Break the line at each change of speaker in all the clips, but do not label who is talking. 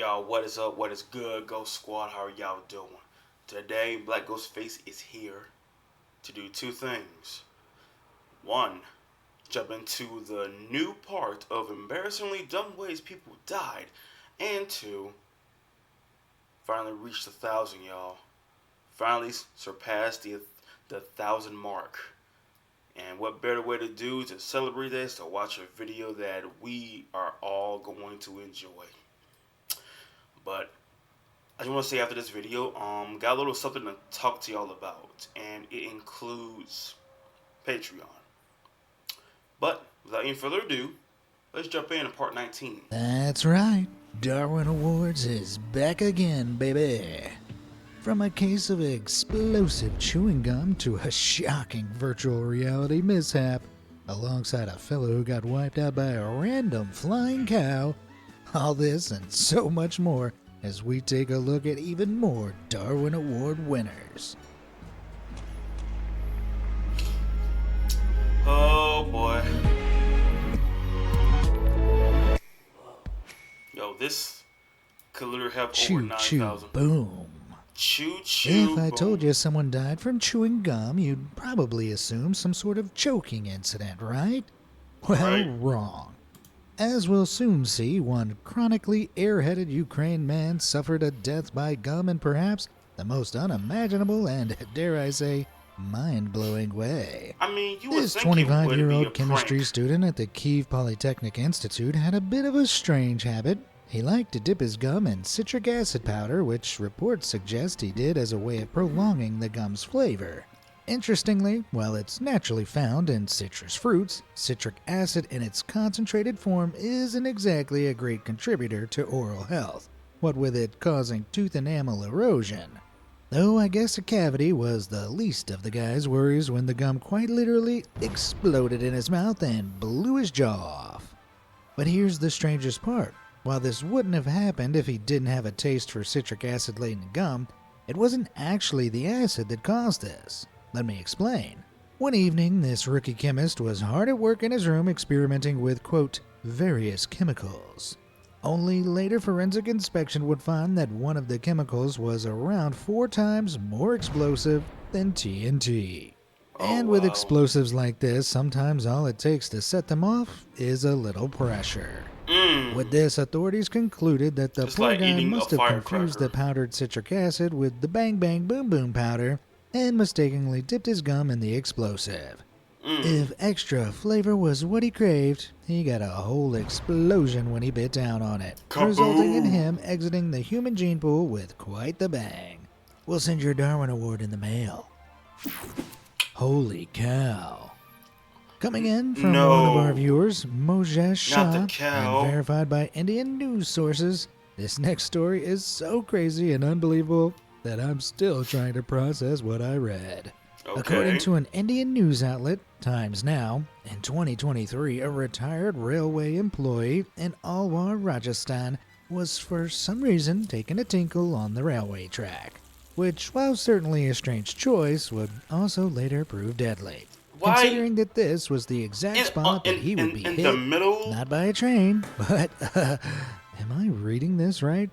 Y'all, what is up? What is good? Ghost Squad, how are y'all doing? Today, Black Ghostface is here to do two things. One, jump into the new part of embarrassingly dumb ways people died. And two, finally reached 1,000, y'all. Finally surpassed the 1,000 mark. And what better way to do to celebrate this to watch a video that we are all going to enjoy. But I just want to say after this video, got a little something to talk to y'all about, and it includes Patreon. But without any further ado, let's jump in part 19.
That's right, Darwin Awards is back again, baby. From a case of explosive chewing gum to a shocking virtual reality mishap, alongside a fellow who got wiped out by a random flying cow. All this and so much more as we take a look at even more Darwin Award winners.
Oh boy. Yo, this could literally have over
Choo
9,000.
choo boom.
Choo choo.
If I
boom.
told you someone died from chewing gum, you'd probably assume some sort of choking incident, right? Well,
Right.
wrong. As we'll soon see, one chronically airheaded Ukraine man suffered a death by gum in perhaps the most unimaginable and, dare I say, mind-blowing way.
I mean, you would
This
think it would be a
25-year-old chemistry
prank.
student at the Kyiv Polytechnic Institute had a bit of a strange habit. He liked to dip his gum in citric acid powder, which reports suggest he did as a way of prolonging the gum's flavor. Interestingly, while it's naturally found in citrus fruits, citric acid in its concentrated form isn't exactly a great contributor to oral health, what with it causing tooth enamel erosion. Though I guess a cavity was the least of the guy's worries when the gum quite literally exploded in his mouth and blew his jaw off. But here's the strangest part. While this wouldn't have happened if he didn't have a taste for citric acid-laden gum, it wasn't actually the acid that caused this. Let me explain. One evening, this rookie chemist was hard at work in his room experimenting with, quote, various chemicals. Only later forensic inspection would find that one of the chemicals was around 4 times more explosive than TNT. And with
wow.
explosives like this, sometimes all it takes to set them off is a little pressure. With this, authorities concluded that the
Just
poor
like
guy
eating a
must have confused
firecracker.
the powdered citric acid with the bang bang boom boom powder and mistakenly dipped his gum in the explosive. If extra flavor was what he craved, he got a whole explosion when he bit down on it, resulting in
Kaboom.
him exiting the human gene pool with quite the bang. We'll send your Darwin Award in the mail. Holy cow. Coming in from
No.
one of our viewers, Mojesh Shah,
Not the
and
cow.
verified by Indian news sources, this next story is so crazy and unbelievable that I'm still trying to process what I read.
Okay.
According to an Indian news outlet, Times Now, in 2023, a retired railway employee in Alwar, Rajasthan, was for some reason taking a tinkle on the railway track, which, while certainly a strange choice, would also later prove deadly.
Why-
Considering that this was the exact spot that he would be
in
hit,
the middle,
not by a train, but, am I reading this right?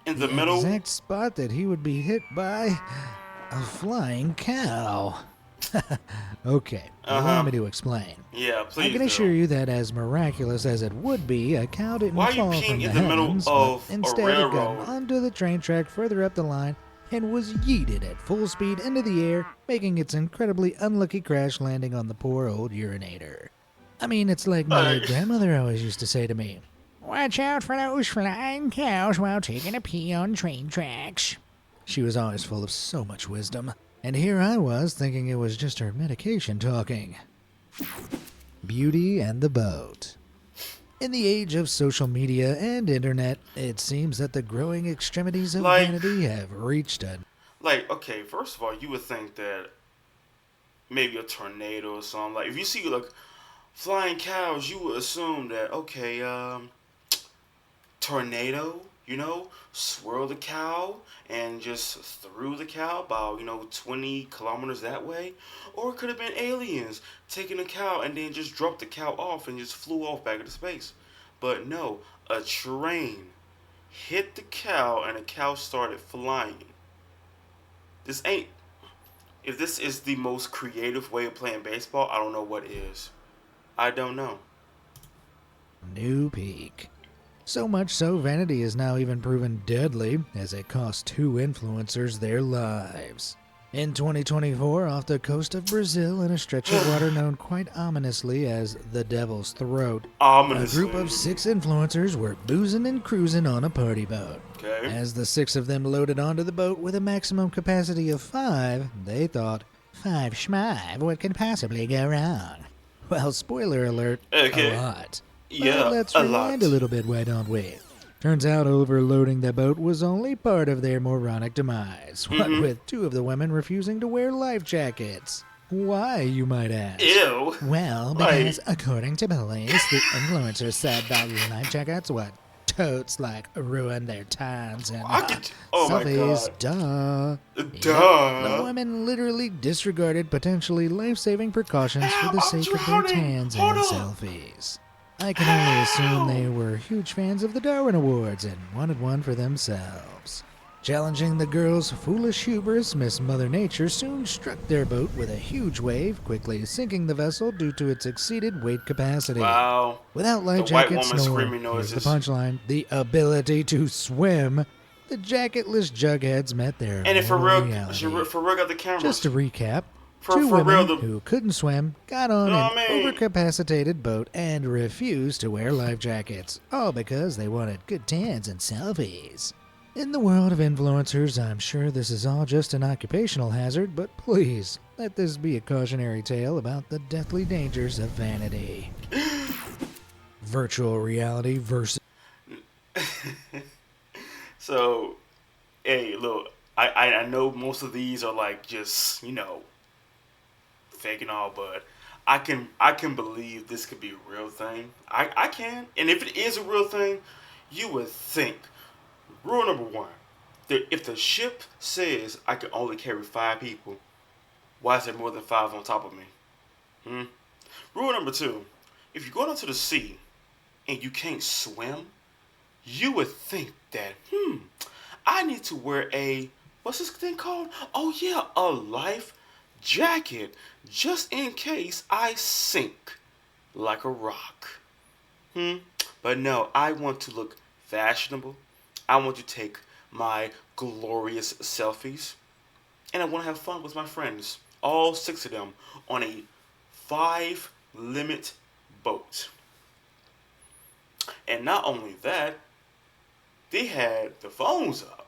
in the middle.
Exact spot that he would be hit by a flying cow. Okay, allow me to explain.
Yeah, please.
I can
do.
assure you that as miraculous as it would be, a cow didn't
Why are you
fall
peeing
from the
in the middle
heavens,
of
but
a
instead it got
railroad?
onto the train track further up the line and was yeeted at full speed into the air, making its incredibly unlucky crash landing on the poor old urinator. I mean, it's like my late grandmother always used to say to me, "Watch out for those flying cows while taking a pee on train tracks." She was always full of so much wisdom, and here I was thinking it was just her medication talking. Beauty and the Boat. In the age of social media and internet, it seems that the growing extremities of
Like-
vanity have reached a...
Like, okay, first of all, you would think that maybe a tornado or something. Like, if you see like flying cows, you would assume that okay, tornado. Swirl the cow and just threw the cow about 20 kilometers that way, or it could have been aliens taking a cow and then just dropped the cow off and just flew off back into space. But no, a train hit the cow and the cow started flying. This ain't. If this is the most creative way of playing baseball, I don't know what is. I don't know.
New peak. So much so, vanity is now even proven deadly as it cost two influencers their lives. In 2024, off the coast of Brazil, in a stretch of water known quite ominously as the Devil's Throat, a group of 6 influencers were boozing and cruising on a party boat.
Okay.
As the 6 of them loaded onto the boat with a maximum capacity of 5, they thought, 5 schmive, what could possibly go wrong? Well, spoiler alert,
Okay.
a lot.
Yeah,
But let's
a
rewind
lot.
a little bit, why don't we? Turns out overloading the boat was only part of their moronic demise, what with 2 of the women refusing to wear life jackets. Why, you might ask?
Ew.
Well, because according to police, the influencers said that life jackets would totes ruin their times and
Oh my
selfies.
god.
Duh.
Duh.
Yep, the women literally disregarded potentially life-saving precautions for the
I'm
sake of their
drowning.
tans
Hold
and
on.
selfies. I can only assume they were huge fans of the Darwin Awards and wanted one for themselves. Challenging the girls' foolish hubris, Miss Mother Nature soon struck their boat with a huge wave, quickly sinking the vessel due to its exceeded weight capacity.
Wow.
Without life
The white
jackets
woman
nor,
screaming
here's the
noises.
punchline, the ability to swim, the jacketless jugheads met their
And if for
mortal
real,
reality.
for real got the camera.
Just to recap,
For
2 women
real, the-
who couldn't swim got on
You know
an
what I mean?
overcapacitated boat and refused to wear life jackets, all because they wanted good tans and selfies. In the world of influencers, I'm sure this is all just an occupational hazard, but please, let this be a cautionary tale about the deathly dangers of vanity. Virtual reality versus...
So, hey, look, I know most of these are like just, fake and all, but I can believe this could be a real thing. I can. And if it is a real thing, you would think. Rule number 1, that if the ship says I can only carry 5 people, why is there more than 5 on top of me? Rule number 2, if you're going out to the sea and you can't swim, you would think that, I need to wear what's this thing called? Oh yeah, a life jacket, just in case I sink like a rock. But no, I want to look fashionable. I want to take my glorious selfies. And I want to have fun with my friends. All 6 of them on a 5-limit boat. And not only that, they had the phones up.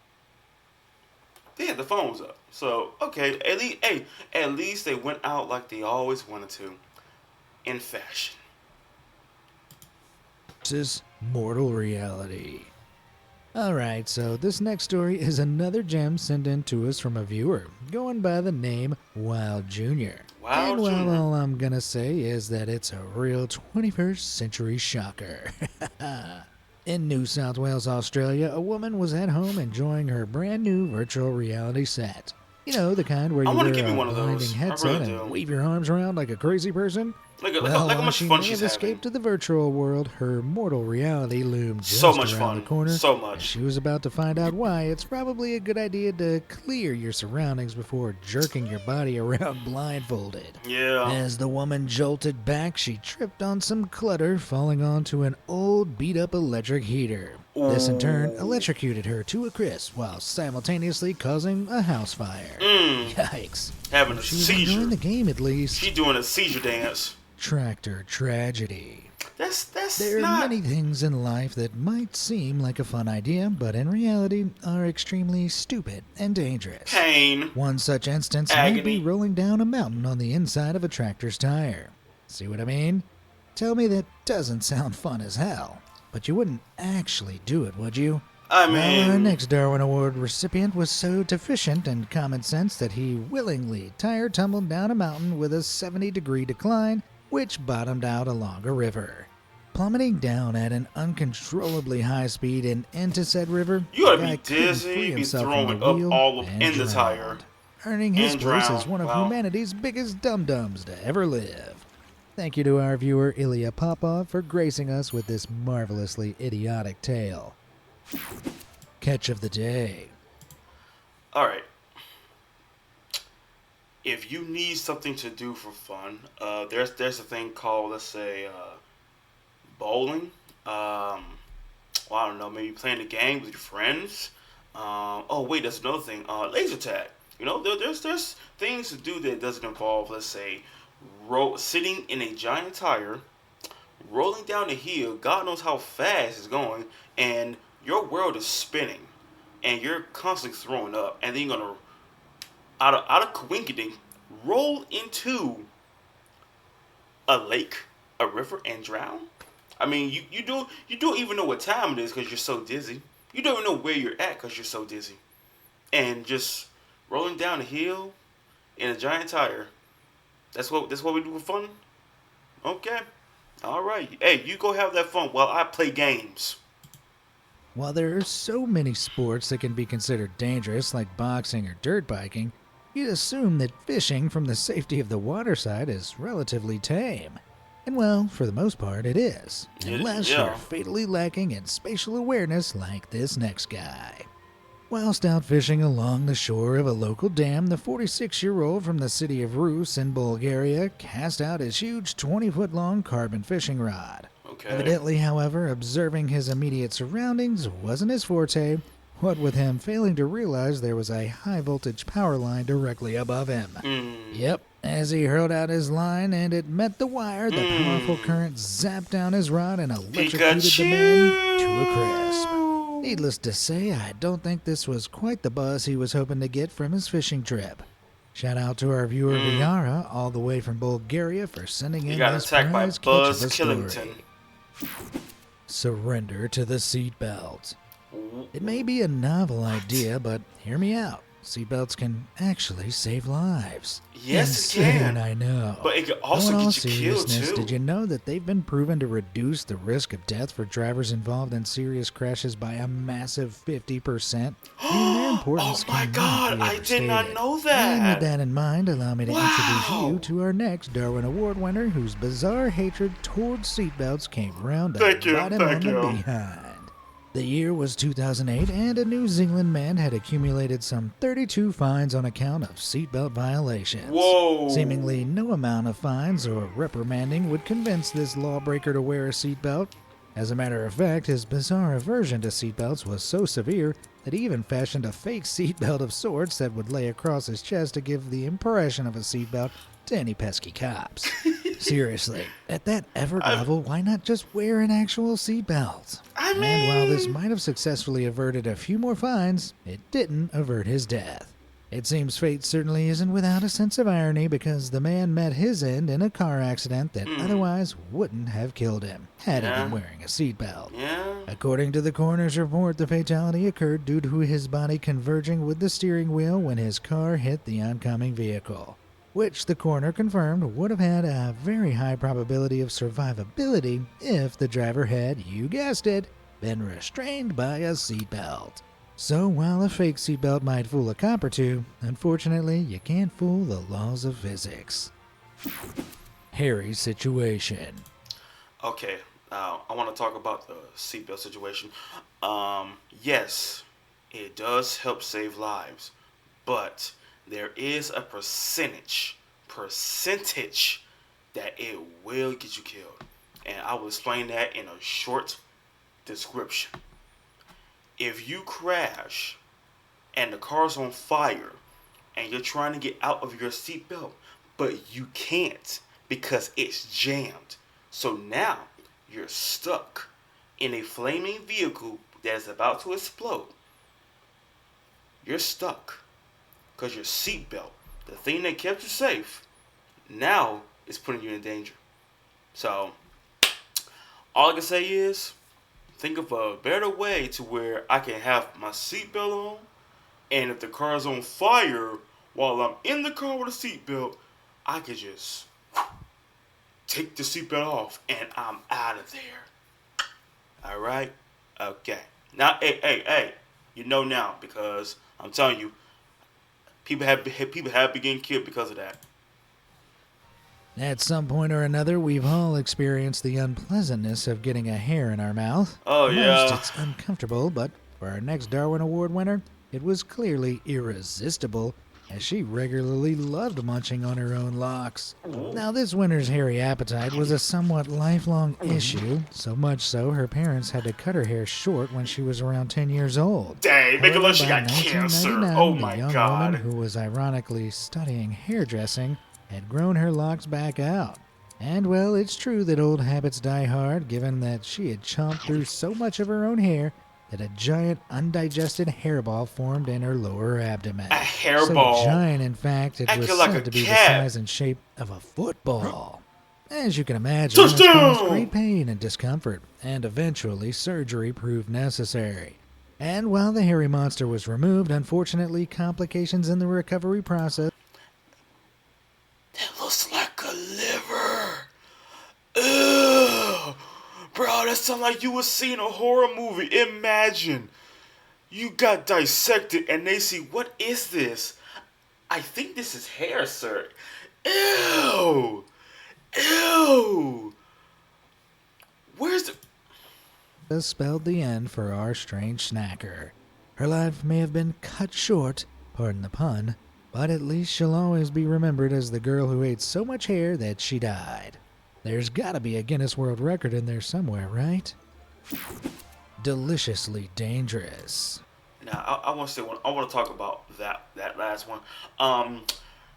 So, okay, at least they went out like they always wanted to, in fashion.
mortal reality. Alright, so this next story is another gem sent in to us from a viewer, going by the name Wild Jr.
Wild
And well,
Jr.
all I'm gonna say is that it's a real 21st century shocker. In New South Wales, Australia, a woman was at home enjoying her brand new virtual reality set. You know, the kind where
I
you
wanna
wear
give me
a
one of those.
blinding
I
headset
really do.
and wave your arms around like a crazy person.
Look how
Well,
much
she
fun
may
she's
have
having.
escaped to the virtual world, her mortal reality loomed just
So much
around the
fun.
corner.
So
And
much.
she was about to find out why. It's probably a good idea to clear your surroundings before jerking your body around blindfolded.
Yeah.
As the woman jolted back, she tripped on some clutter, falling onto an old beat-up electric heater. This in turn electrocuted her to a crisp while simultaneously causing a house fire. Yikes.
Having a
She was
seizure.
enjoying the game at least.
She's doing a seizure dance.
Tractor tragedy.
That's
There are
not.
many things in life that might seem like a fun idea, but in reality are extremely stupid and dangerous.
Pain.
One such instance might be
Agony.
rolling down a mountain on the inside of a tractor's tire. See what I mean? Tell me that doesn't sound fun as hell, but you wouldn't actually do it, would you?
I
Well, our
mean,
next Darwin Award recipient was so deficient in common sense that he willingly tire-tumbled down a mountain with a 70-degree decline, which bottomed out along a river. Plummeting down at an uncontrollably high speed and into said river,
You gotta
the guy
be
couldn't
dizzy,
free
be
himself from
throwing
the
up
wheel
all up
and
in the
drowned,
tire.
earning his
And
place
drowned.
as one of
Wow.
humanity's biggest dum-dums to ever live. Thank you to our viewer Ilya Popov for gracing us with this marvelously idiotic tale. Catch of the day.
All right. If you need something to do for fun, there's a thing called, let's say, bowling. Well, I don't know, maybe playing a game with your friends. Oh wait, that's another thing. Laser tag. There's things to do that doesn't involve, let's say, sitting in a giant tire, rolling down the hill. God knows how fast it's going, and your world is spinning, and you're constantly throwing up, and then you're gonna out of coinkydink roll into a lake, a river, and drown. I mean, you don't even know what time it is because you're so dizzy. You don't even know where you're at because you're so dizzy, and just rolling down a hill in a giant tire. That's what we do for fun. Okay, all right. Hey, you go have that fun while I play games.
While there are so many sports that can be considered dangerous, like boxing or dirt biking, you'd assume that fishing from the safety of the waterside is relatively tame. And well, for the most part, it is. Unless you're
Yeah.
fatally lacking in spatial awareness like this next guy. Whilst out fishing along the shore of a local dam, the 46-year-old from the city of Rus in Bulgaria cast out his huge 20-foot-long carbon fishing rod.
Okay.
Evidently, however, observing his immediate surroundings wasn't his forte, what with him failing to realize there was a high-voltage power line directly above him. Yep, as he hurled out his line and it met the wire, the powerful current zapped down his rod and electrocuted the man to a crisp. Needless to say, I don't think this was quite the buzz he was hoping to get from his fishing trip. Shout out to our viewer Viara, all the way from Bulgaria, for sending
He
in
got
this
attacked by
prize catch
Buzz
of a
Killington.
story. Surrender to the seatbelt. It may be a novel idea, but hear me out. Seatbelts can actually save lives.
Yes, it
Insane,
can.
I know.
But it could
Though
also
in all
get you killed
seriousness,
too.
did you know that they've been proven to reduce the risk of death for drivers involved in serious crashes by a massive 50%? I mean, their importance
Oh my
cannot
God,
be
I did not
overstated.
know
And with
that.
that in mind, allow me to introduce
Wow.
you to our next Darwin Award winner whose bizarre hatred towards seatbelts came round to
Thank you,
bite him on
thank
the
you.
behind. The year was 2008, and a New Zealand man had accumulated some 32 fines on account of seatbelt violations.
Whoa.
Seemingly no amount of fines or reprimanding would convince this lawbreaker to wear a seatbelt. As a matter of fact, his bizarre aversion to seatbelts was so severe that he even fashioned a fake seatbelt of sorts that would lay across his chest to give the impression of a seatbelt to any pesky cops. Seriously, at that effort level, why not just wear an actual seatbelt?
I
And while this
mean-
might have successfully averted a few more fines, it didn't avert his death. It seems fate certainly isn't without a sense of irony, because the man met his end in a car accident that otherwise wouldn't have killed him, had he been
Yeah.
wearing a seatbelt.
Yeah.
According to the coroner's report, the fatality occurred due to his body converging with the steering wheel when his car hit the oncoming vehicle, which the coroner confirmed would have had a very high probability of survivability if the driver had, you guessed it, been restrained by a seatbelt. So while a fake seatbelt might fool a cop or two, unfortunately you can't fool the laws of physics. Hairy situation.
Okay, now I want to talk about the seatbelt situation. Yes, it does help save lives, but there is a percentage that it will get you killed, and I will explain that in a short description. If you crash and the car's on fire and you're trying to get out of your seatbelt, but you can't because it's jammed. So now you're stuck in a flaming vehicle that is about to explode. You're stuck because your seatbelt, the thing that kept you safe, now is putting you in danger. So all I can say is, think of a better way to where I can have my seatbelt on, and if the car's on fire while I'm in the car with a seatbelt, I could just take the seatbelt off and I'm out of there. Alright? Okay. Now, hey, you know now, because I'm telling you, people have been getting killed because of that.
At some point or another, we've all experienced the unpleasantness of getting a hair in our mouth.
Oh,
For
yeah.
most, it's uncomfortable, but for our next Darwin Award winner, it was clearly irresistible, as she regularly loved munching on her own locks. Now, this winner's hairy appetite was a somewhat lifelong issue, so much so her parents had to cut her hair short when she was around 10 years old.
Dang, make it look
However,
she
by
got cancer.
1999,
Oh
the
my
young
god.
woman, who was ironically studying hairdressing, had grown her locks back out. And well, it's true that old habits die hard, given that she had chomped through so much of her own hair that a giant undigested hairball formed in her lower abdomen.
A hairball.
So giant, in fact, it was
Acting like
said
a
to be the
cat.
size and shape of a football. As you can imagine, this
Touchdown!
caused great pain and discomfort, and eventually surgery proved necessary. And while the hairy monster was removed, unfortunately, complications in the recovery process.
That looks like a liver. Ugh. Bro, that sounds like you were seeing a horror movie. Imagine you got dissected and they see, what is this? I think this is hair, sir. Ew. Ew. Where's the...
Spelled the end for our strange snacker. Her life may have been cut short, pardon the pun, but at least she'll always be remembered as the girl who ate so much hair that she died. There's gotta be a Guinness World Record in there somewhere, right? Deliciously dangerous.
Now, I want to say I want to talk about that last one.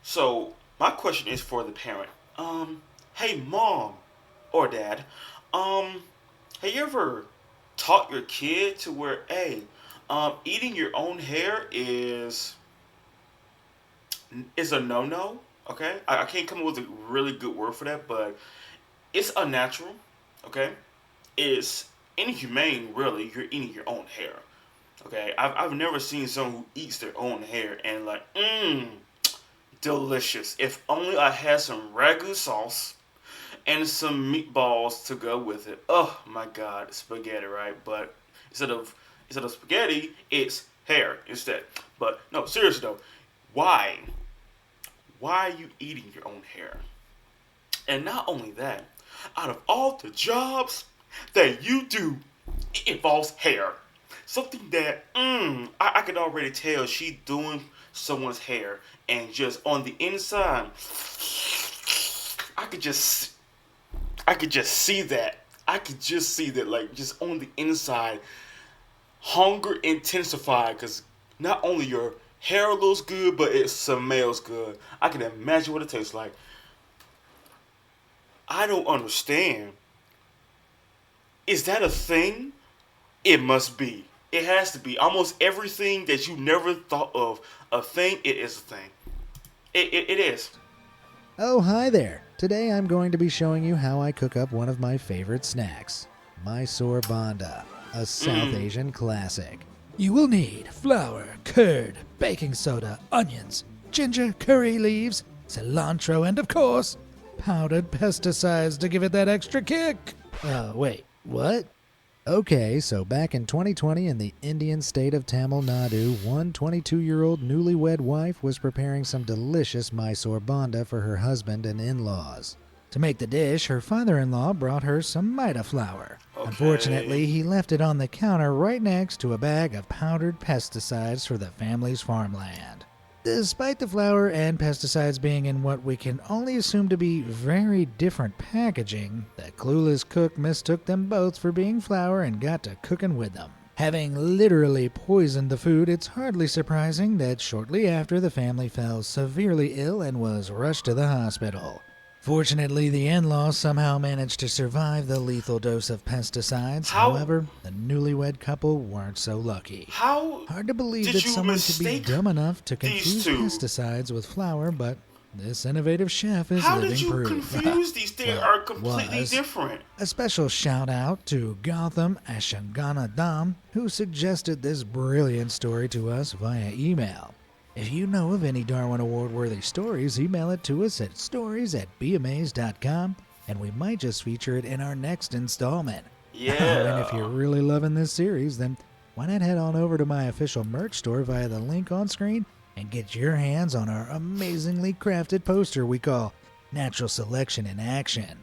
So my question is for the parent. Hey mom or dad, have you ever taught your kid to where, hey, eating your own hair is a no-no? Okay, I can't come up with a really good word for that, but it's unnatural. Okay, it's inhumane. Really, you're eating your own hair. Okay, I've never seen someone who eats their own hair and like, delicious. If only I had some ragu sauce and some meatballs to go with it. Oh my god, spaghetti, right? But instead of spaghetti, it's hair instead. But no, seriously though, why? Why are you eating your own hair? And not only that, out of all the jobs that you do, it involves hair. Something that I could already tell she doing someone's hair, and just on the inside, I could just see that. I could just see that, like, just on the inside, hunger intensified, because not only your hair looks good, but it smells good. I can imagine what it tastes like. I don't understand. Is that a thing? It must be. It has to be. Almost everything that you never thought of a thing, it is a thing. It is.
Oh, hi there. Today I'm going to be showing you how I cook up one of my favorite snacks, Mysore Banda, a South Asian classic. You will need flour, curd, baking soda, onions, ginger, curry leaves, cilantro, and of course, powdered pesticides to give it that extra kick. Wait, what? Okay, so back in 2020 in the Indian state of Tamil Nadu, one 22-year-old newlywed wife was preparing some delicious Mysore Banda for her husband and in-laws. To make the dish, her father-in-law brought her some Maida flour.
Okay.
Unfortunately, he left it on the counter right next to a bag of powdered pesticides for the family's farmland. Despite the flour and pesticides being in what we can only assume to be very different packaging, the clueless cook mistook them both for being flour and got to cooking with them. Having literally poisoned the food, it's hardly surprising that shortly after the family fell severely ill and was rushed to the hospital. Fortunately, the in-laws somehow managed to survive the lethal dose of pesticides. However, the newlywed couple weren't so lucky.
How
Hard to believe
did
that
you
someone could be
mistake
dumb enough to confuse
two?
pesticides with flour, but this innovative chef is
How
living
did you
proof.
confuse these things?
Well,
Are completely
was.
different.
A special shout out to Gautam Ashanganadam, who suggested this brilliant story to us via email. If you know of any Darwin Award-worthy stories, email it to us at stories@beamaze.com, and we might just feature it in our next installment.
Yeah.
And if you're really loving this series, then why not head on over to my official merch store via the link on screen and get your hands on our amazingly crafted poster we call Natural selection in action.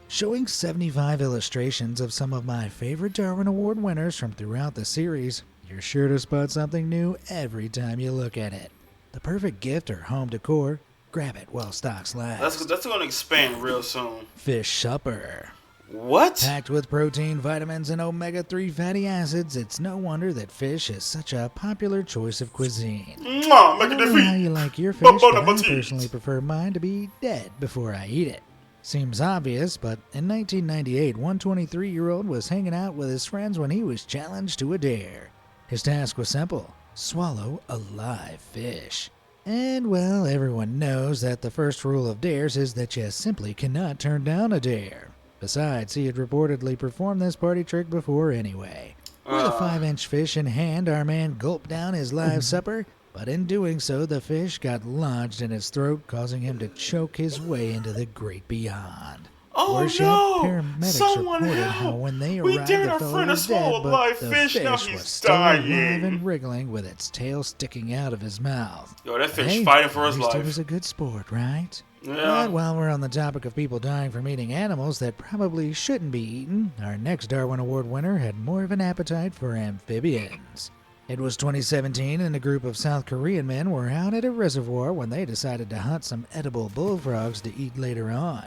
Showing 75 illustrations of some of my favorite Darwin Award winners from throughout the series, you're sure to spot something new every time you look at it. The perfect gift or home decor, grab it while stocks last.
That's going to expand real soon.
Fish supper.
What?
Packed with protein, vitamins, and omega-3 fatty acids, it's no wonder that fish is such a popular choice of cuisine.
Mwah,
I
make
don't
it
know how you like your fish, but I personally prefer mine to be dead before I eat it. Seems obvious, but in 1998, one 23-year-old was hanging out with his friends when he was challenged to a dare. His task was simple: swallow a live fish. And, well, everyone knows that the first rule of dares is that you simply cannot turn down a dare. Besides, he had reportedly performed this party trick before anyway. With a 5-inch fish in hand, our man gulped down his live supper, but in doing so, the fish got lodged in his throat, causing him to choke his way into the great beyond.
Oh
Worse
no!
yet, paramedics
Someone
reported
help!
how when they
We
arrived,
dared
the
our
fellow
friend to
was
swallow
dead,
a
but
live
the
fish, now
fish
he's
was still alive and
dying.
wriggling with its tail sticking out of his mouth.
Yo, that fish
Hey,
fighting for his
at least
life.
he was a good sport, right?
Yeah.
But while we're on the topic of people dying from eating animals that probably shouldn't be eaten, our next Darwin Award winner had more of an appetite for amphibians. It was 2017 and a group of South Korean men were out at a reservoir when they decided to hunt some edible bullfrogs to eat later on.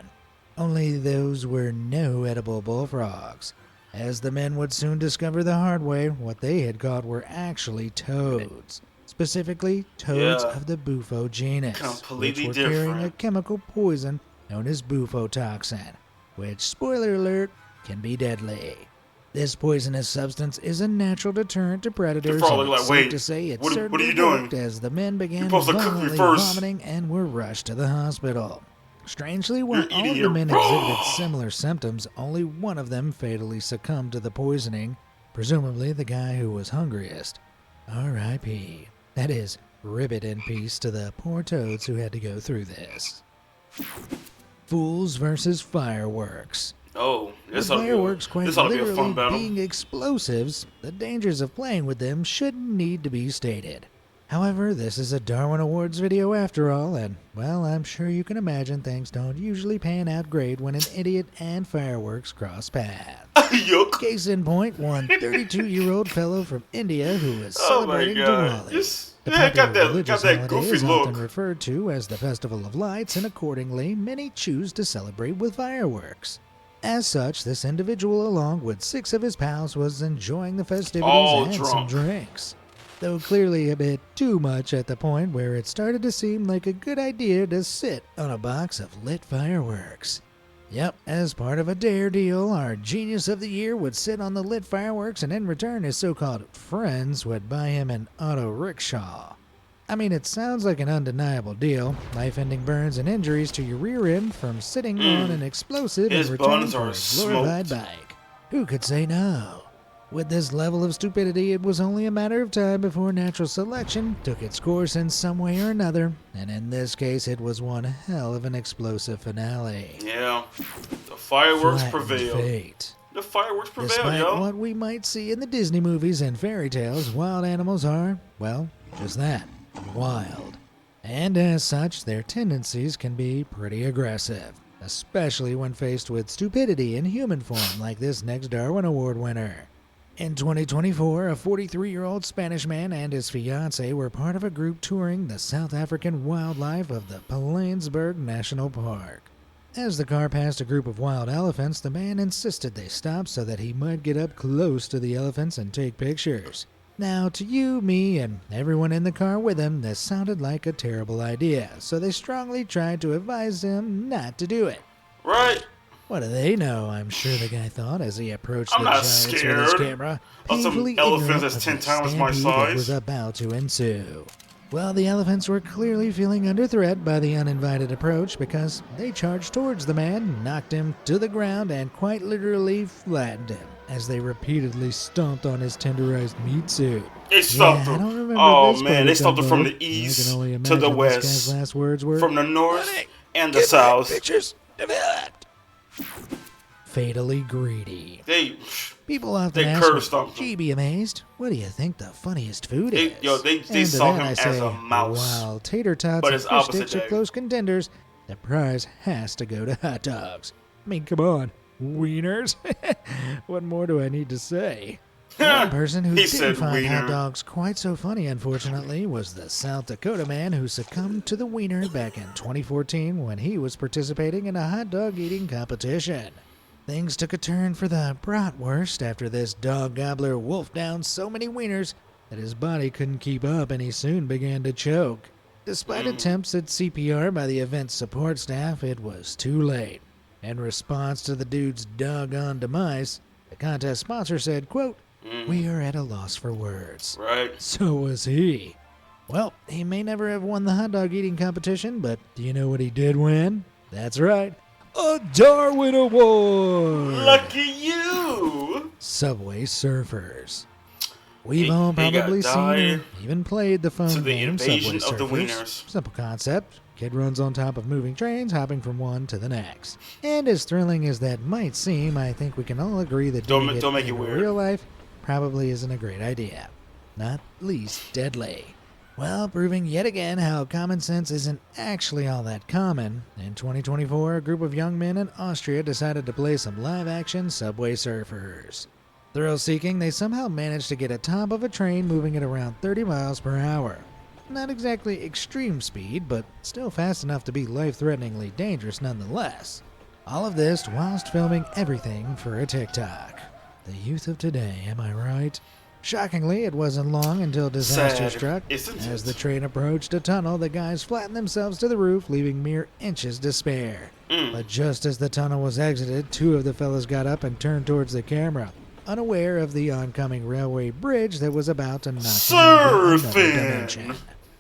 Only those were no edible bullfrogs. As the men would soon discover the hard way, what they had caught were actually toads. Specifically, toads of the bufo genus,
Completely
which were carrying a
different.
chemical poison known as bufotoxin, which, spoiler alert, can be deadly. This poisonous substance is a natural deterrent to predators,
frog
and
looked
it's
like,
safe
"Wait,
to say it
what are
certainly
you doing?
worked as the men began
supposed to cook me
violently
first."
vomiting and were rushed to the hospital. Strangely, while
You're
all
eating
of the
your
men
raw.
exhibited similar symptoms, only one of them fatally succumbed to the poisoning, presumably the guy who was hungriest. R.I.P. That is, ribbit in peace to the poor toads who had to go through this. Fools versus fireworks.
Oh,
With fireworks quite
this ought to be a
literally
fun battle.
being explosives, the dangers of playing with them shouldn't need to be stated. However, this is a Darwin Awards video after all, and, well, I'm sure you can imagine things don't usually pan out great when an idiot and fireworks cross paths.
Yuck.
Case in point, one 32-year-old fellow from India who was
Oh my
celebrating
God.
Diwali. The
Yeah,
popular
got
religious
that
holiday
goofy
is
look.
often referred to as the Festival of Lights, and accordingly, many choose to celebrate with fireworks. As such, this individual, along with 6 of his pals, was enjoying the festivities
All
and
drunk.
some drinks. Though clearly a bit too much at the point where it started to seem like a good idea to sit on a box of lit fireworks. Yep, as part of a dare deal, our genius of the year would sit on the lit fireworks, and in return his so-called friends would buy him an auto rickshaw. I mean, it sounds like an undeniable deal. Life-ending burns and injuries to your rear end from sitting on an explosive
His
in return
buns
for
are
a glorified
smoked.
bike. Who could say no? With this level of stupidity, it was only a matter of time before natural selection took its course in some way or another, and in this case, it was one hell of an explosive finale.
Yeah, the fireworks
Flattened
prevailed.
fate.
The fireworks prevailed,
Despite
yo.
what we might see in the Disney movies and fairy tales, wild animals are, well, just that, wild. And as such, their tendencies can be pretty aggressive, especially when faced with stupidity in human form like this next Darwin Award winner. In 2024, a 43-year-old Spanish man and his fiancée were part of a group touring the South African wildlife of the Pilanesberg National Park. As the car passed a group of wild elephants, the man insisted they stop so that he might get up close to the elephants and take pictures. Now, to you, me, and everyone in the car with him, this sounded like a terrible idea, so they strongly tried to advise him not to do it.
Right?
What do they know, I'm sure the guy thought as he approached
I'm
the
not
giants with his
scared
camera,
of some
painfully
elephants
ignorant
that's
of
10
the
times my
stampede that
size.
was about to ensue. Well, the elephants were clearly feeling under threat by the uninvited approach because they charged towards the man, knocked him to the ground, and quite literally flattened him as they repeatedly stomped on his tenderized meat suit.
They stomped
I
him.
don't remember
Oh
this
man,
part
they
of
stomped him from
Dumbo.
the
I can
east
only
to
imagine
the
this
west,
guy's last words were,
from the north
"Honey,
and the
get back
south.
pictures of that." Fatally greedy. People often
They
ask
curb
me,
stomped him.
"Gee, be amazed. What do you think the funniest food is?"
They
And to
saw
that
him
I
as
say,
a mouse.
while tater tots
But
and
it's
fish
opposite
sticks are
day.
close contenders, The prize has to go to hot dogs. I mean, come on, wieners? What more do I need to say? One person who
He
didn't
said
find hot
wiener.
dogs quite so funny, unfortunately, was the South Dakota man who succumbed to the wiener back in 2014 when he was participating in a hot dog eating competition. Things took a turn for the bratwurst after this dog gobbler wolfed down so many wieners that his body couldn't keep up and he soon began to choke. Despite attempts at CPR by the event's support staff, it was too late. In response to the dude's doggone demise, the contest sponsor said, quote, "We are at a loss for words."
Right.
So was he. Well, he may never have won the hot dog eating competition, but do you know what he did win? That's right, a Darwin Award!
Lucky you!
Subway Surfers. We've
He-
all
he got
probably seen or
died
even played the
to
phone
the
game
invasion
Subway
of the
Surfers.
wieners.
Simple concept. Kid runs on top of moving trains, hopping from one to the next. And as thrilling as that might seem, I think we can all agree that
Don't
doing
make it
in
weird.
real life probably isn't a great idea. Not least deadly. Well, proving yet again how common sense isn't actually all that common, in 2024, a group of young men in Austria decided to play some live-action Subway Surfers. Thrill-seeking, they somehow managed to get atop of a train moving at around 30 miles per hour. Not exactly extreme speed, but still fast enough to be life-threateningly dangerous nonetheless. All of this whilst filming everything for a TikTok. The youth of today, am I right? Shockingly, it wasn't long until disaster
Sad,
struck.
isn't
As
it?
the train approached a tunnel, the guys flattened themselves to the roof, leaving mere inches to spare. But just as the tunnel was exited, two of the fellas got up and turned towards the camera, unaware of the oncoming railway bridge that was about to knock them into another dimension.
Surfing!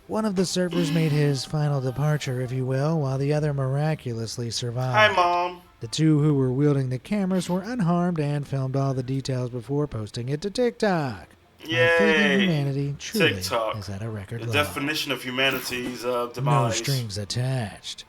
One of the surfers made his final departure, if you will, while the other miraculously
Hi,
survived.
Mom.
The two who were wielding the cameras were unharmed and filmed all the details before posting it to TikTok. Our faith in
Yay!
humanity truly
TikTok.
is at a record
The
low.
definition of humanity's
No
demise.
strings attached.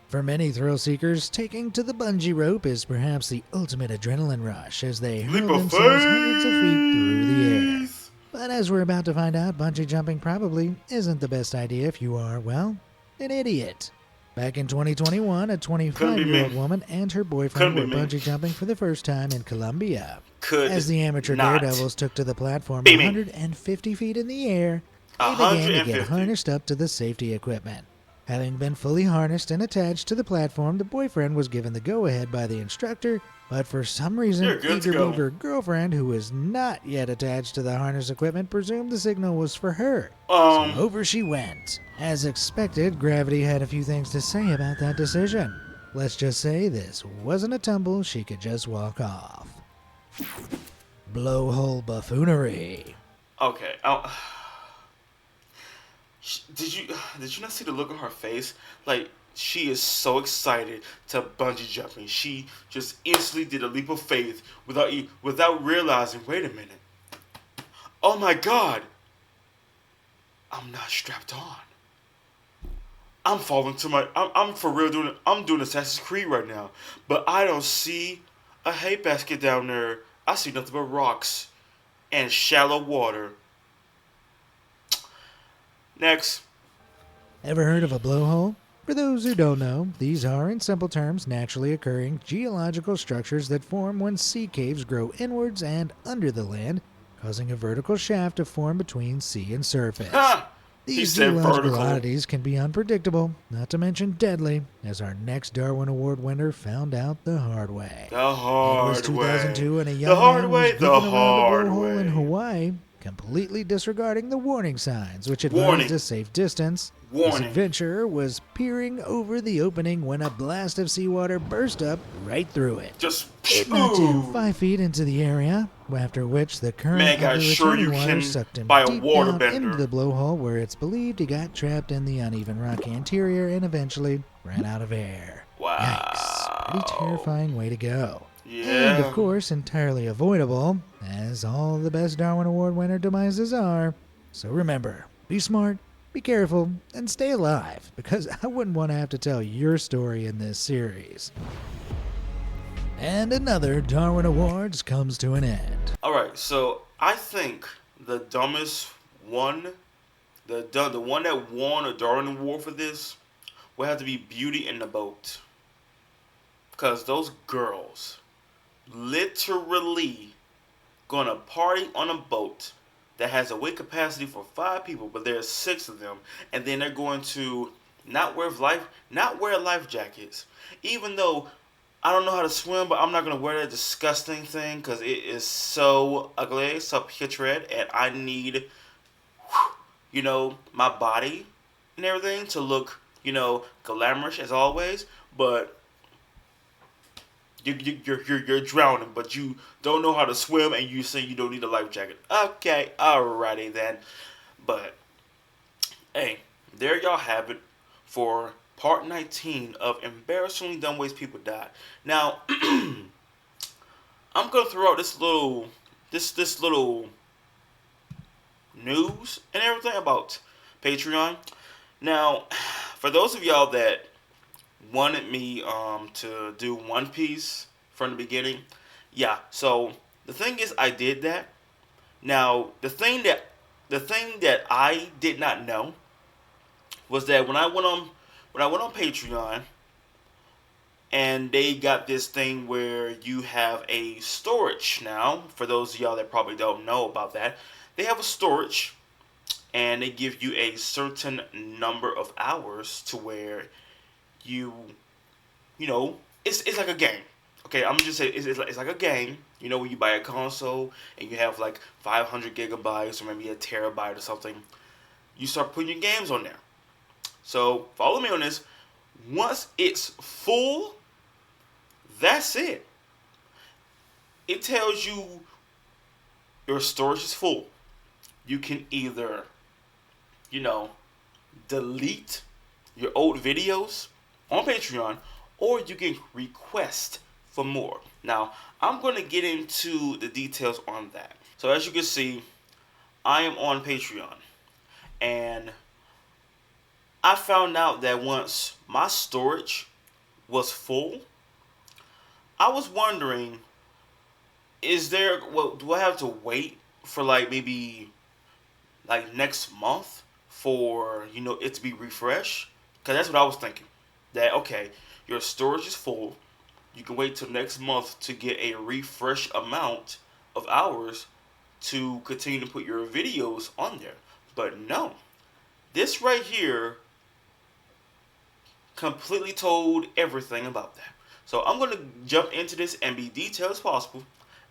For many thrill seekers, taking to the bungee rope is perhaps the ultimate adrenaline rush as they hurl
Leap of
themselves hundreds of feet through the air.
faith.
But as we're about to find out, bungee jumping probably isn't the best idea if you are, well, an idiot. Back in 2021, a 25-year-old
me.
woman and her boyfriend were
Couldn't be me.
bungee jumping for the first time in Colombia.
Could
As the amateur
not
daredevils took to the platform
be me.
150 feet in the air, they began to get
150.
harnessed up to the safety equipment. Having been fully harnessed and attached to the platform, the boyfriend was given the go-ahead by the instructor, but for some reason,
You're good to
eager
go.
beaver girlfriend, who was not yet attached to the harness equipment, presumed the signal was for her. So over she went. As expected, gravity had a few things to say about that decision. Let's just say this wasn't a tumble she could just walk off. Blowhole buffoonery.
Okay. Did you not see the look on her face? Like, she is so excited to bungee jumping. She just instantly did a leap of faith without realizing. Wait a minute. Oh my God! I'm not strapped on. I'm falling to my. I'm for real doing. I'm doing Assassin's Creed right now, but I don't see a hay basket down there. I see nothing but rocks and shallow water. Next.
Ever heard of a blowhole? For those who don't know, these are, in simple terms, naturally occurring geological structures that form when sea caves grow inwards and under the land, causing a vertical shaft to form between sea and surface.
Ha! He
These
said
geological
vertical.
oddities can be unpredictable, not to mention deadly, as our next Darwin Award winner found out the hard way.
The
It was
hard way.
2002 and a
The
young
hard
man
way.
was
The
goofing around a
hard
blowhole in
way.
Hawaii, completely disregarding the warning signs, which advised
Warning.
a safe distance. This
Warning.
adventurer was peering over the opening when a blast of seawater burst up right through it.
Just
It knocked him
phew.
5 feet into the area, after which the current
Man,
of
guys,
the
sure
returning
you
water
can
sucked him
buy a
deep
water
down
bender.
into the blowhole, where it's believed he got trapped in the uneven rocky interior and eventually ran out of air.
Wow.
Yikes. Pretty terrifying way to go.
Yeah.
And of course, entirely avoidable, as all the best Darwin Award winner demises are. So remember, be smart, be careful, and stay alive, because I wouldn't want to have to tell your story in this series. And another Darwin Awards comes to an end.
Alright, so I think the dumbest one, the one that won a Darwin Award for this will have to be Beauty in the Boat. Because those girls literally gonna party on a boat that has a weight capacity for 5 people, but there's 6 of them, and then they're going to not wear life jackets. Even though I don't know how to swim, but I'm not gonna wear that disgusting thing because it is so ugly, so putrid, and I need, my body and everything to look, glamorous as always. But you're drowning, but you don't know how to swim, and you say you don't need a life jacket. Okay, alrighty then. But hey, there y'all have it for part 19 of embarrassingly dumb ways people died. Now, I'm gonna throw out this little news and everything about Patreon. Now, for those of y'all that wanted me to do One Piece from the beginning, yeah. So the thing is, I did that. Now, the thing that I did not know was that when I went on Patreon, and they got this thing where you have a storage now. For those of y'all that probably don't know about that, they have a storage, and they give you a certain number of hours to where you it's like a game. Okay, I'm just saying it's like a game. When you buy a console and you have like 500 gigabytes or maybe a terabyte or something, you start putting your games on there. So follow me on this. Once it's full, that's it. It tells you your storage is full. You can either, you know, delete your old videos on Patreon, or you can request for more. Now, I'm going to get into the details on that. So as you can see, I am on Patreon, and I found out that once my storage was full, I was wondering, do I have to wait for like maybe like next month for it to be refreshed? Because that's what I was thinking. That okay, your storage is full. You can wait till next month to get a refresh amount of hours to continue to put your videos on there. But no, this right here completely told everything about that. So I'm going to jump into this and be detailed as possible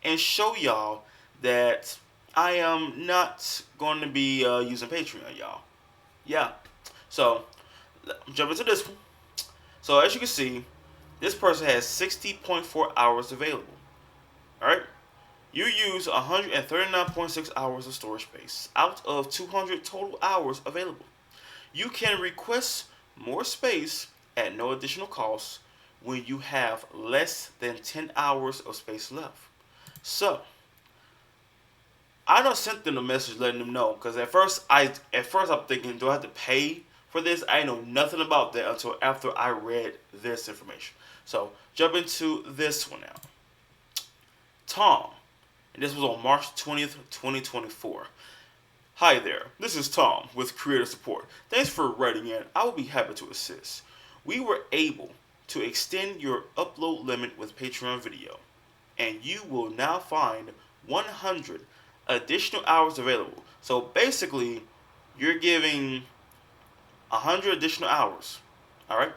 and show y'all that I am not going to be using Patreon, y'all. Yeah. So, jump into this one. So, as you can see, this person has 60.4 hours available. Alright? You use 139.6 hours of storage space out of 200 total hours available. You can request more space at no additional cost when you have less than 10 hours of space left. So, I done sent them a message letting them know, because at first I'm thinking, do I have to pay for this? I know nothing about that until after I read this information. So, jump into this one now. Tom, and this was on March 20th, 2024. Hi there, this is Tom with Creator Support. Thanks for writing in. I will be happy to assist. We were able to extend your upload limit with Patreon video, and you will now find 100 additional hours available. So basically, you're giving 100 additional hours. Alright?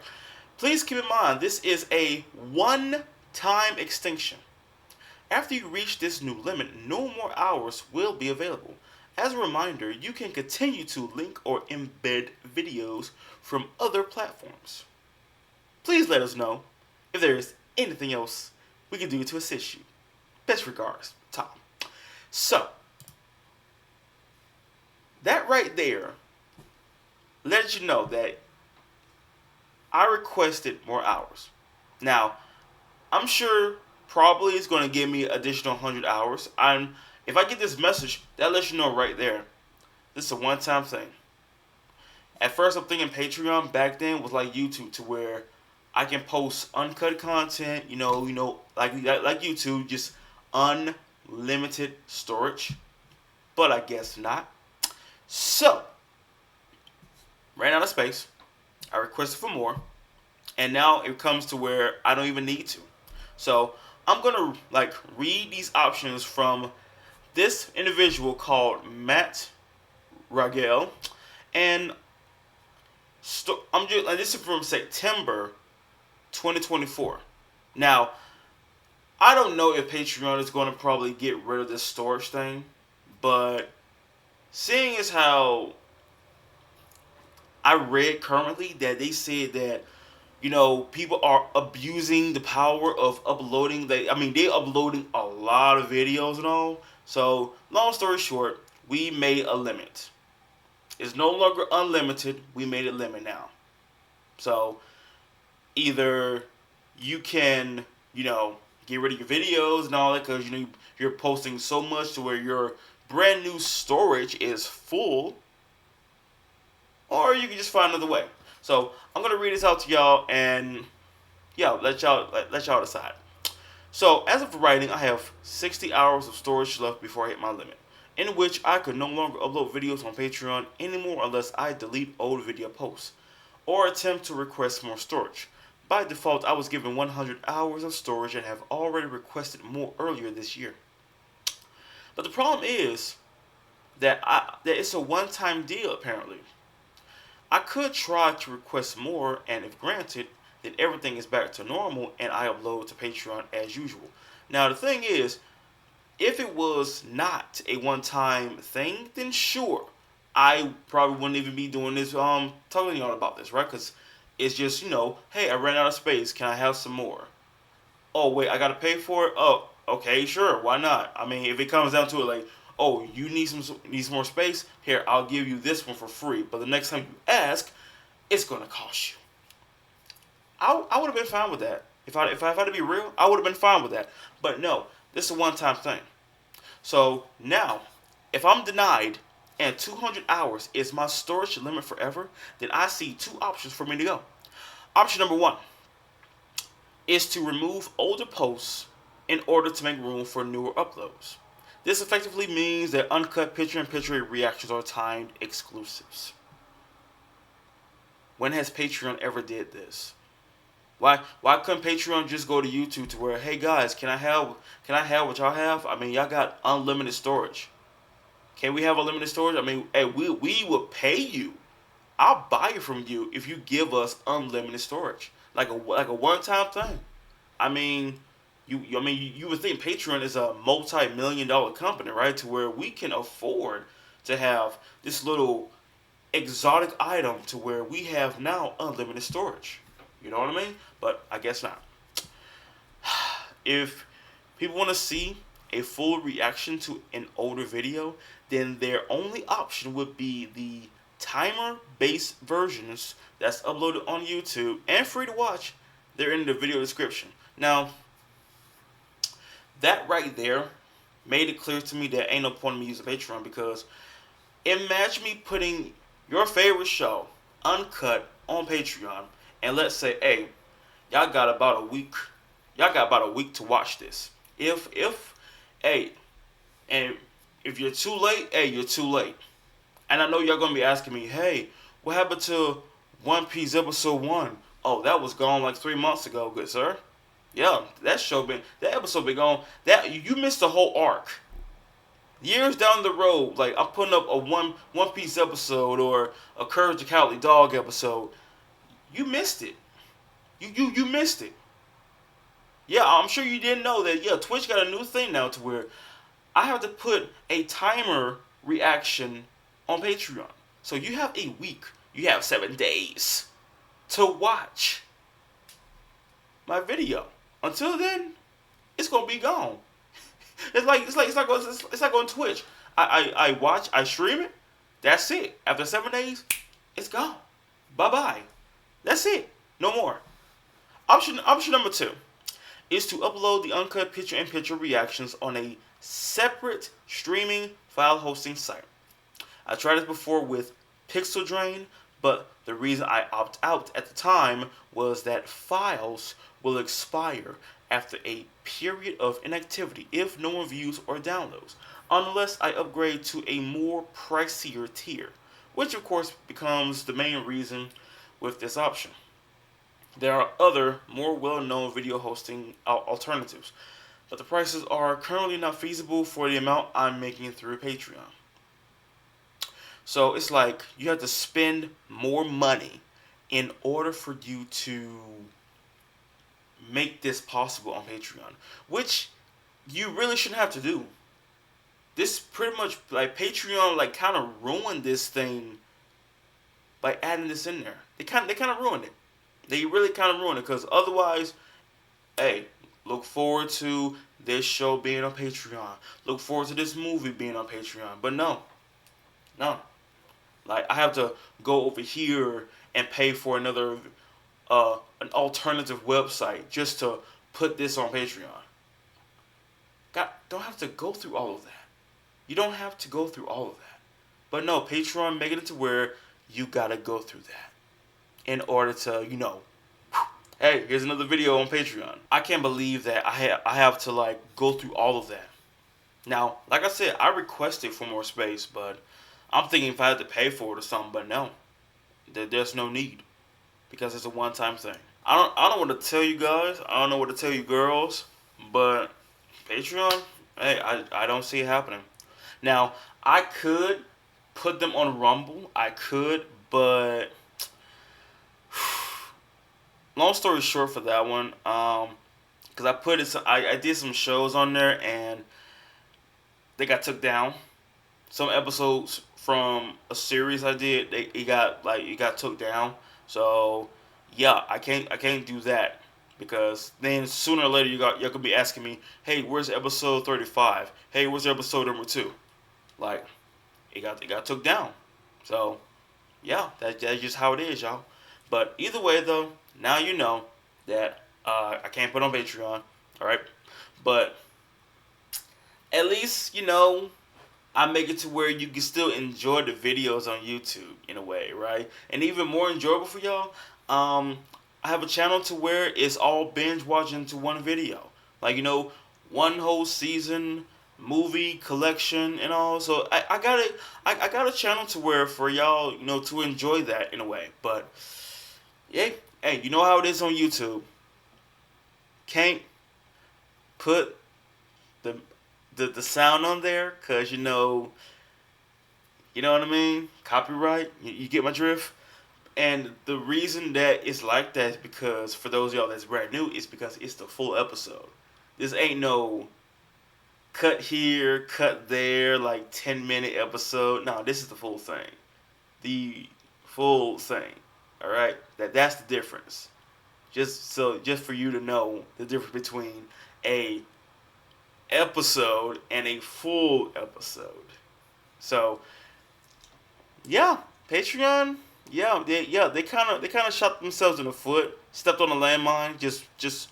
Please keep in mind, this is a one-time extension. After you reach this new limit, no more hours will be available. As a reminder, you can continue to link or embed videos from other platforms. Please let us know if there is anything else we can do to assist you. Best regards, Tom. So, that right there lets you know that I requested more hours. Now, I'm sure probably it's going to give me additional 100 hours. If I get this message, that lets you know right there. This is a one-time thing. At first, I'm thinking Patreon back then was like YouTube, to where I can post uncut content, like YouTube, just unlimited storage. But I guess not. So, ran out of space. I requested for more, and now it comes to where I don't even need to. So I'm gonna like read these options from this individual called Matt Ragel, and I'm just like this is from September 2024. Now I don't know if Patreon is going to probably get rid of this storage thing, but seeing as how I read currently that they said that people are abusing the power of uploading. They're uploading a lot of videos and all. So long story short, we made a limit. It's no longer unlimited. We made it limit now. So either you can get rid of your videos and all that because you're posting so much to where your brand new storage is full, or you can just find another way. So I'm gonna read this out to y'all, and yeah, let y'all decide. So as of writing, I have 60 hours of storage left before I hit my limit, in which I could no longer upload videos on Patreon anymore unless I delete old video posts or attempt to request more storage. By default, I was given 100 hours of storage and have already requested more earlier this year. But the problem is that it's a one-time deal apparently. I could try to request more, and if granted, then everything is back to normal and I upload to Patreon as usual. Now, the thing is, if it was not a one-time thing, then sure, I probably wouldn't even be doing this, telling y'all about this, right? Because it's just, hey, I ran out of space. Can I have some more? Oh, wait, I got to pay for it? Oh, okay, sure, why not? I mean, if it comes down to it, like, oh, you need some more space? Here, I'll give you this one for free. But the next time you ask, it's gonna cost you. I would have been fine with that. If I had to be real, I would have been fine with that. But no, this is a one-time thing. So now, if I'm denied and 200 hours is my storage limit forever, then I see two options for me to go. Option number one is to remove older posts in order to make room for newer uploads. This effectively means that uncut picture-in-picture reactions are timed exclusives. When has Patreon ever did this? Why couldn't Patreon just go to YouTube to where, hey guys, can I have what y'all have? I mean, y'all got unlimited storage. Can we have unlimited storage? I mean, hey, we will pay you. I'll buy it from you if you give us unlimited storage, like a one-time thing. I mean, you would think Patreon is a multi-million-dollar company, right? To where we can afford to have this little exotic item to where we have now unlimited storage. You know what I mean? But I guess not. If people want to see a full reaction to an older video, then their only option would be the timer-based versions that's uploaded on YouTube and free to watch. They're in the video description. Now, that right there made it clear to me that ain't no point in me using Patreon, because imagine me putting your favorite show uncut on Patreon, and let's say, hey, y'all got about a week to watch this. If you're too late, hey, you're too late. And I know y'all gonna be asking me, hey, what happened to One Piece episode 1? Oh, that was gone like 3 months ago, good sir. Yeah, that episode been gone. That you missed the whole arc. Years down the road, like I'm putting up a One Piece episode or a Courage the Cowardly Dog episode. You missed it. You missed it. Yeah, I'm sure you didn't know that. Yeah, Twitch got a new thing now to where I have to put a timer reaction on Patreon. So you have a week. You have 7 days to watch my video. Until then, it's gonna be gone. It's like on Twitch. I watch, I stream it. That's it. After 7 days, it's gone. Bye bye. That's it. No more. Option number 2 is to upload the uncut picture-in-picture reactions on a separate streaming file hosting site. I tried this before with Pixel Drain, but the reason I opted out at the time was that files will expire after a period of inactivity if no one views or downloads, unless I upgrade to a more pricier tier, which of course becomes the main reason with this option. There are other, more well known video hosting alternatives, but the prices are currently not feasible for the amount I'm making through Patreon. So it's like you have to spend more money in order for you to make this possible on Patreon, which you really shouldn't have to do. This pretty much, like, Patreon, like, kind of ruined this thing by adding this in there. They kind of ruined it. They really kind of ruined it, because otherwise, hey, look forward to this show being on Patreon. Look forward to this movie being on Patreon. But no, no. Like, I have to go over here and pay for another, an alternative website just to put this on Patreon. God, don't have to go through all of that. You don't have to go through all of that. But no, Patreon making it to where you gotta go through that in order to, hey, here's another video on Patreon. I can't believe that I have to, like, go through all of that. Now, like I said, I requested for more space, but I'm thinking if I had to pay for it or something, but no, there's no need, because it's a one-time thing. I don't want to tell you guys, I don't know what to tell you girls, but Patreon, hey, I don't see it happening. Now, I could put them on Rumble, I could, but long story short for that one, because I did some shows on there and they got took down. Some episodes from a series I did, it got took down. So yeah, I can't do that, because then sooner or later y'all could be asking me, hey, where's episode 35? Hey, where's episode number 2? Like, it got took down. So yeah, that's just how it is, y'all. But either way though, now you know that I can't put on Patreon. All right, but at least I make it to where you can still enjoy the videos on YouTube in a way, right? And even more enjoyable for y'all, I have a channel to where it's all binge watching to one video. Like, one whole season, movie collection and all. So I got a channel to where for y'all, to enjoy that in a way. But yeah, hey, you know how it is on YouTube. Can't put the sound on there, because you know what I mean? Copyright. You get my drift? And the reason that it's like that is because, for those of y'all that's brand new, is because it's the full episode. This ain't no cut here, cut there, like 10-minute episode. No, this is the full thing. The full thing. Alright? That's the difference. Just for you to know the difference between a episode and a full episode. So yeah, Patreon, they kind of shot themselves in the foot, stepped on a landmine, just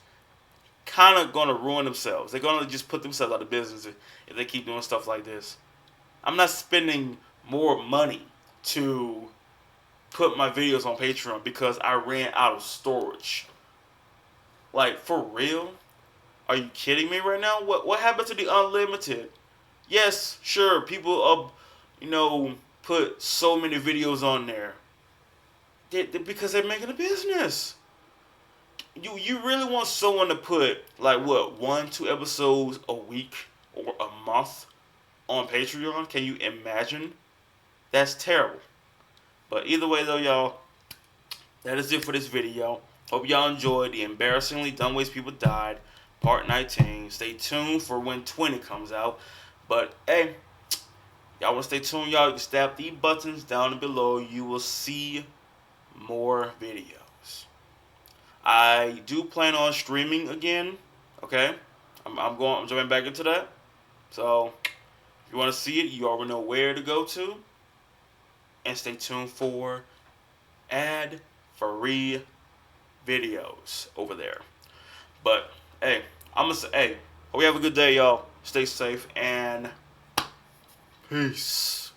kind of gonna ruin themselves. They're gonna just put themselves out of business if they keep doing stuff like this. I'm not spending more money to put my videos on Patreon because I ran out of storage. Like, for real? Are you kidding me right now? What happened to the unlimited? Yes, sure, people put so many videos on there. Because they're making a business. You really want someone to put, like, what, 1-2 episodes a week or a month on Patreon? Can you imagine? That's terrible. But either way though, y'all, that is it for this video. Hope y'all enjoyed the embarrassingly dumb ways people died, part 19. Stay tuned for when 20 comes out. But hey, y'all want to stay tuned, y'all? You can stab the buttons down below. You will see more videos. I do plan on streaming again. Okay, I'm jumping back into that. So if you want to see it, you already know where to go to. And stay tuned for ad-free videos over there. But hey, I'm gonna say, hey, hope you have a good day, y'all. Stay safe and peace.